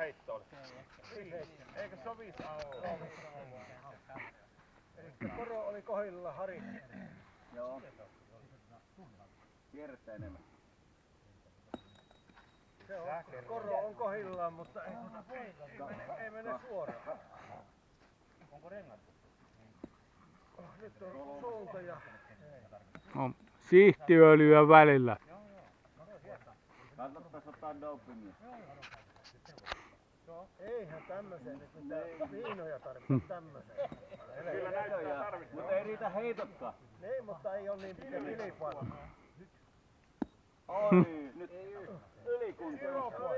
heitto oli? Eikö se ole 5 aulua? Eli koro oli kohdilla Hari. Joo. Kierrettä enemmän. Se on, koro on kohdillaan, mutta ei mene suoraan. Onko rengattu? Nyt on suunta ja... No, sihtiöljyä välillä. Kannattais ottaa dopingia. Eihän tämmöiseen nyt mitään viinoja tarvitse tämmöiseen. Kyllä näyttää tarvittaa. Mutta ei riitä heitotkaan. Niin, mutta ei ole niin pitkä ylipaino. Oi, nyt ylikuntoista.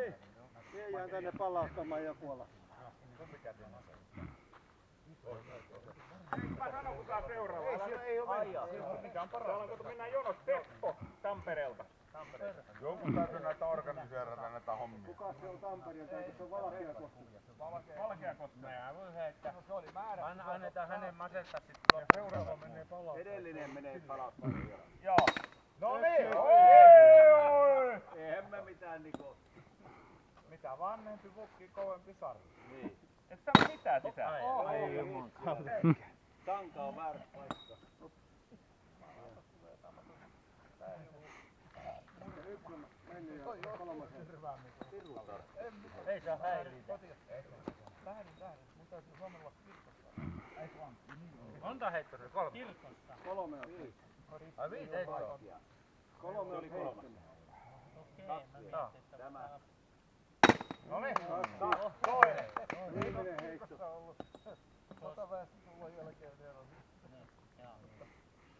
Mie jään tänne palauttamaan joku ala. Mä sanon kuka on seuraava. Ei ole Aijaa. Mikä on paras? Kun mennään jonossa Teppo Tampereelta. Jonkun täytyy näitä organiseerata näitä hommia. Kuka se on Tampereelta? Eikö se ole Valkeakoski? Valkeakoski. Se oli määrä. Annetaan hänen masentaa sit. Seuraava menee palauttamaan. Edellinen menee palauttamaan. Joo. No niin. Eihän mä mitään niinku... Mitä vanhempi vukki, kovempi sarvi. Niin. Et sä mitään sisään. Tanka on väärä paikka. Ei saa häiritä. Monta heittoa se? 3? Kirkossa. 3 on. Ai 5 heittoa. 3 on heittänyt. Okei, no Tämä. No niin. Toinen. Viimeinen heitto.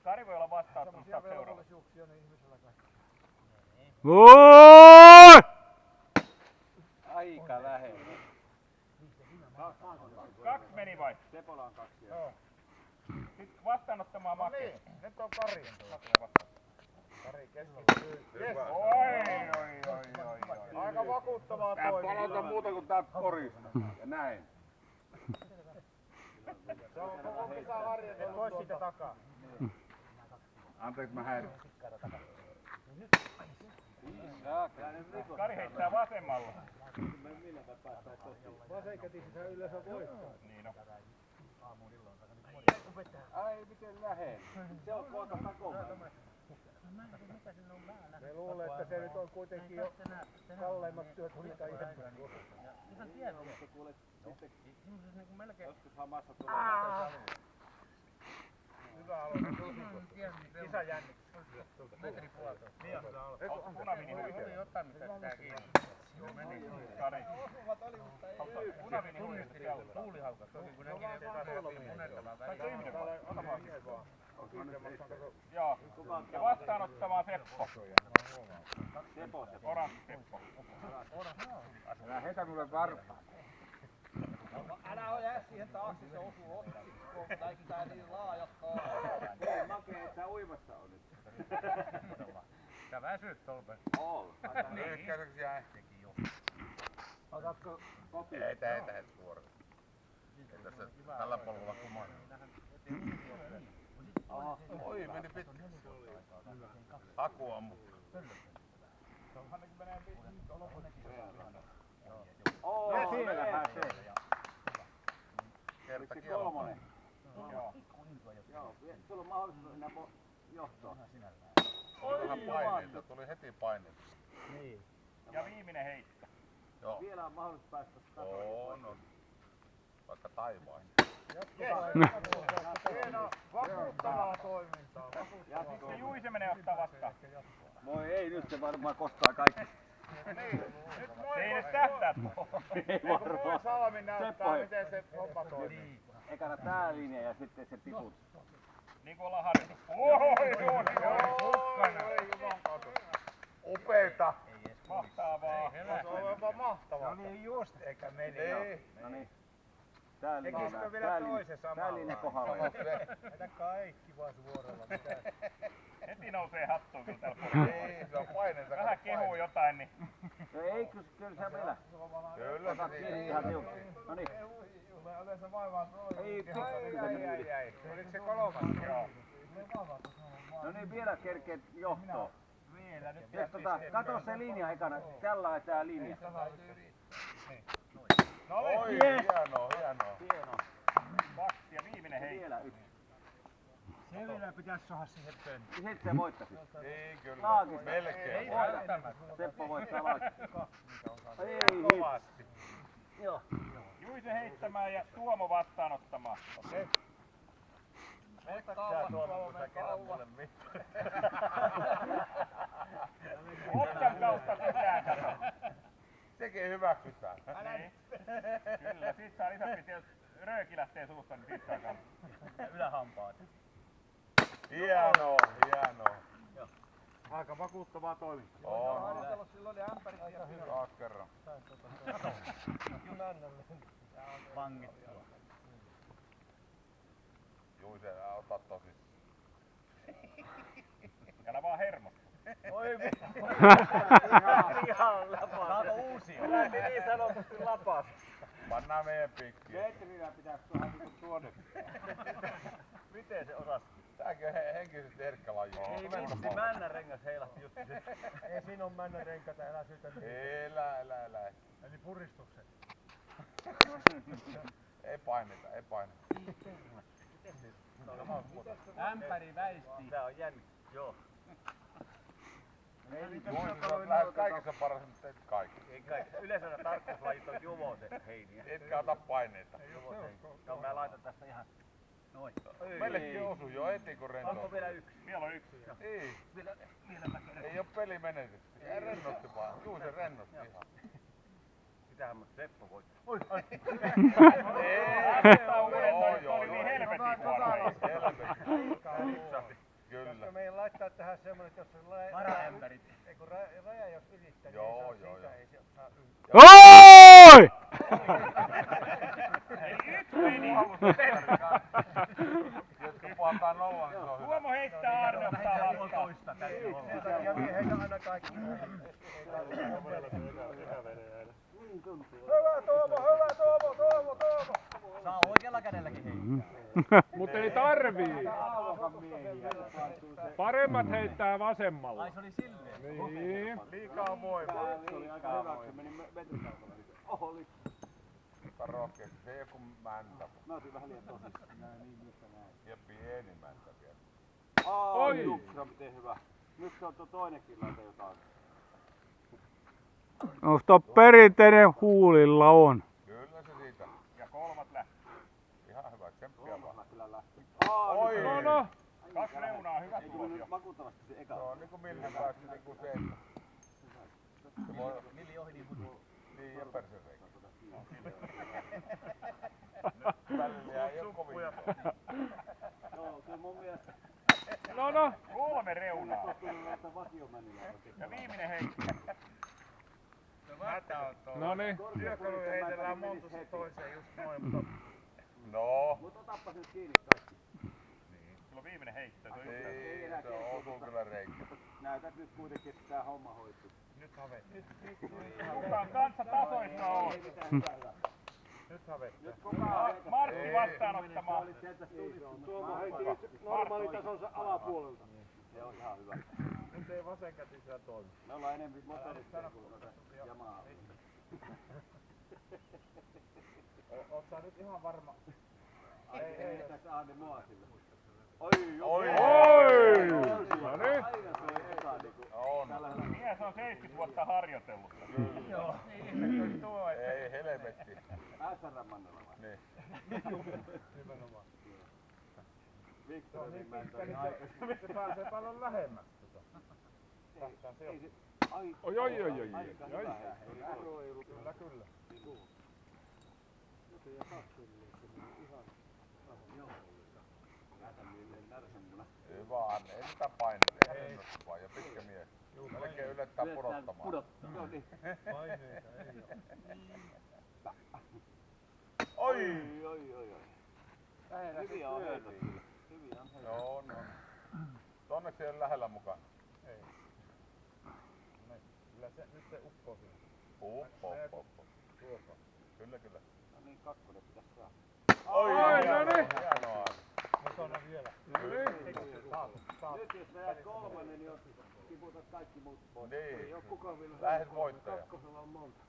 Kari voi olla vastauttanut saa seuraava. Voi! Aika lähellä. 2 meni vai? Sepola on 2. Sitten vastaanottamaan Make. Niin, nyt on Karjen tuolla. Kari keskittyy. Yes. Oi. Aika vakuuttavaa Tää toimintaa. palauta muuta kuin tää korista. Ja näin. Se on koko kisa harjoitellut Pois siitä takaa. Anteeksi mä häirin. Kari heittää vasemmalla. Vasenkätisessä yleensä voittaa. Niin on. Ai miten lähellä. Se on kohta takomaan. Me luulee, että se nyt on kuitenkin jo kalleimmat työt, mitä ihan Ihan tietysti. Mutta kuule, sitten Semmoisessa niinku melkein... joskus hamassa tulee. Hyvä aloite. Kisa jännitys. Metri puolitoista. Punavini Oli huiteli. ottanut tästä kiinni. Joo, meni. Kari. Punavini huiteli. Tuulihaukas. Toki kun näki ne läpi munertamaan väliin. Joo. Ja vastaanottamaan Seppo. Sepo. Oranssi Seppo. Älä heitä mulle varpaa. Älä ole jää siihen taakse, se osuu otsikkoon, kun näyttää niin laajat Hei Make, et sä uimassa on nyt. Sä väsyt tolpe. Oo. Lyhkäiseksi jäi. Otatko kopi? Heitä suoraan. Ei tässä tällä polulla kumana. Oi, meni pitkä. Haku on mutta. Oo, siellähän se. Kerta Se kielo. 3. Joo. Joo, sulla on mahdollisuus mennä johtoon. Vähän paineita, tuli heti paineita. Ja viimeinen heitto. Joo. Vielä on mahdollisuus päästä katolle. On. Vaikka taivaan. Hienoa, vakuuttavaa toimintaa. Ja Se Juise menee ottaa vastaan. Moi ei, nyt se varmaan kostaa kaikki. Se ei edes tähtää tuohon. Ei varmaan. Salmi näyttää, Seppo, miten se homma toimii. ekana tää linja ja sitten se tiput. Niin kuin ollaan harjoitettu. Oi. Upeeta. Mahtavaa. Se on jopa mahtavaa. niin just, eikä meni. No niin. Tää linja. Tekisikö vielä toisen samalla? Tää linja kohdalla. Jätä kaikki vaan suoralla. Heti nousee hattuun kyllä täällä puolella. Niin, se on paineita. Vähän kehuu jotain, niin Ei, kyllä sä vielä. Kyllä Ota se kiinni ihan tiukasti. No niin. Ei, Jäi. Oliko se 3? joo. No niin, vielä kerkeet johtoon. Vielä nyt. Kato se linja ekana. Tällä on tää linja. Oi, hienoa. 2 ja viimeinen heitto. Vielä yksi. Se vielä pitäisi saada siihen pönttiin. Sitten se voittaisi. Niin kyllä. Laakista. Melkein. Seppo voittaa laakista. Ei Kovasti. Joo. Juise heittämään ja Tuomo vastaanottamaan. Okei. Sä Tuomo, kun sä kerran mulle mitään. Otsan kautta sisään kato. Sekin hyväksytään. Niin. Kyllä, sit saa lisäksi, jos rööki lähtee suusta, niin sit saa kanssa. Ylähampaat. Hienoa. Aika vakuuttavaa toimintaa. On. Harjoitellut silloin oli ämpärit ja Taas kerran. Vangittua. Juise, ota tosissaan. Älä vaan hermostu. Oi vittu. Ihan läpää. Saako uusia? Lähti niin sanotusti lapaa. Pannaan meidän pikkiä. Metrinä pitäisi tuoda niinku tuonne. Miten se osasi? Tääkin on henkisesti herkkä laji. Ei vitsi, männän rengas heilahti just se. Ei siinä on männän renkata, älä syytä mitään. Elä. Eli puristuksen. Ei paineta. Ämpäri väisti. Tää on jännä. Joo. Juise, sä oot lähes kaikessa paras, mutta teet kaikki. Ei kai. Yleensä ne tarkkuuslajit on juvosen heiniä. Etkä ota paineita. No mä laitan tästä ihan noin. Meillekin osuu jo heti kun Onko rentoutuu. vielä yksi? Vielä on yksi. Ei. Vielä mä kerran. Ei oo peli menetetty. Ja rennosti vaan. Juuse rennosti ihan. Sitähän mä Seppo voittaa. Oli niin helvetin huono. Kyllä. Koska meidän laittaa tähän semmonen, että jos se varaämpärit. Ei kun raja jos ylittää, niin Joo, ei saa joo, siitä, joo. ei se saa yli. Oi! Eli yksi meni. Jotka puhaltaa nollaan, niin se on hyvä. Tuomo heittää Arne ottaa vastaan. Toista täytyy olla. Ja mieheitä aina kaikki. Hyvä Tuomo! Saa oikealla kädelläkin heittää. Mutta ei tarvii. Alkan miehiä. Paremmat heittää vasemmalla. Ai se oli silleen. Niin. Liikaa voimaa. Se oli aika hyvä, kun se meni metrikaupalla. Oli. Mutta rohkeasti. Se ei oo kuin mäntä. Mä otin vähän liian tosissaan. Niin, missä näin. Ja pieni mäntä vielä. Oi. Juksa, miten hyvä. Nyt se on tuo toinenkin laita jotain. No tuo perinteinen huulilla on. Kyllä se siitä. Ja kolmat lähtee. Ihan hyvä. Tsemppiä vaan. Kolmalla kyllä lähti. Oi! No. 2 reunaa, hyvä Ei tullut tulos. nyt vakuuttavasti se eka. Se on niinku millin päästä niinku se, että se voi... Mili ohi niin mun. Niin ja persereikä. Välillä jää ei oo kovin. Joo, kyllä mun mielestä No. 3 reunaa. tuli laittaa vakiomänillä. Ja viimeinen heitto. Noniin. Työkaluja heitellään monta toiseen just noin, mutta... No. Mut otappas nyt kiinni kaikki. Sillä on viimeinen heitto. Se on just Niin, se osuu kyllä reikä. Näytät nyt kuitenkin, että tää homma hoituu. kukaan kanssa tasoissa on. Nyt havettaa. Nyt kukaan Martti vastaanottamaan. Tuomo heitti normaalitasonsa alapuolelta. Se on ihan hyvä. Nyt ei vasenkätisellä toimi. Me ollaan enemmän motoristeja kuin noita jamaa. Oot sä nyt ihan varma? Ei tässä Ahde Moasille. Oi! Oi! No niin. Aina se oli eka niinku. On. Mies on 70 vuotta harjoitellut. Joo. Ei helvetti. SR-mannella vai? Niin. Nimenomaan. Viktorin mäntä oli aikaisemmin. Se pääsee paljon lähemmäs tota. Ei se... Ai. Oi. Aika hyvä. Kyllä, kyllä. Hyvä Anne, ei mitään painetta, ei hennosta vaan ja pitkä mies. Melkein yllättää pudottamaan. Pudottaa. Joo niin. Paineita ei oo. Oi! Hyviä on heitä kyllä. Hyviä on heitä. Joo, no. Onneksi ei ole lähellä mukana. Ei. Kyllä se, nyt se uppoo siinä. Uppo. Tuopa. Kyllä. No niin, kakkonen pitäis saada. Oi, no niin. hienoa. Mukana vielä. Kyllä. Nyt jos vedät kolmannen, niin tiputat kaikki muut pois. Niin. Ei oo kukaan vielä. Lähes voittaja. Kakkosella on monta.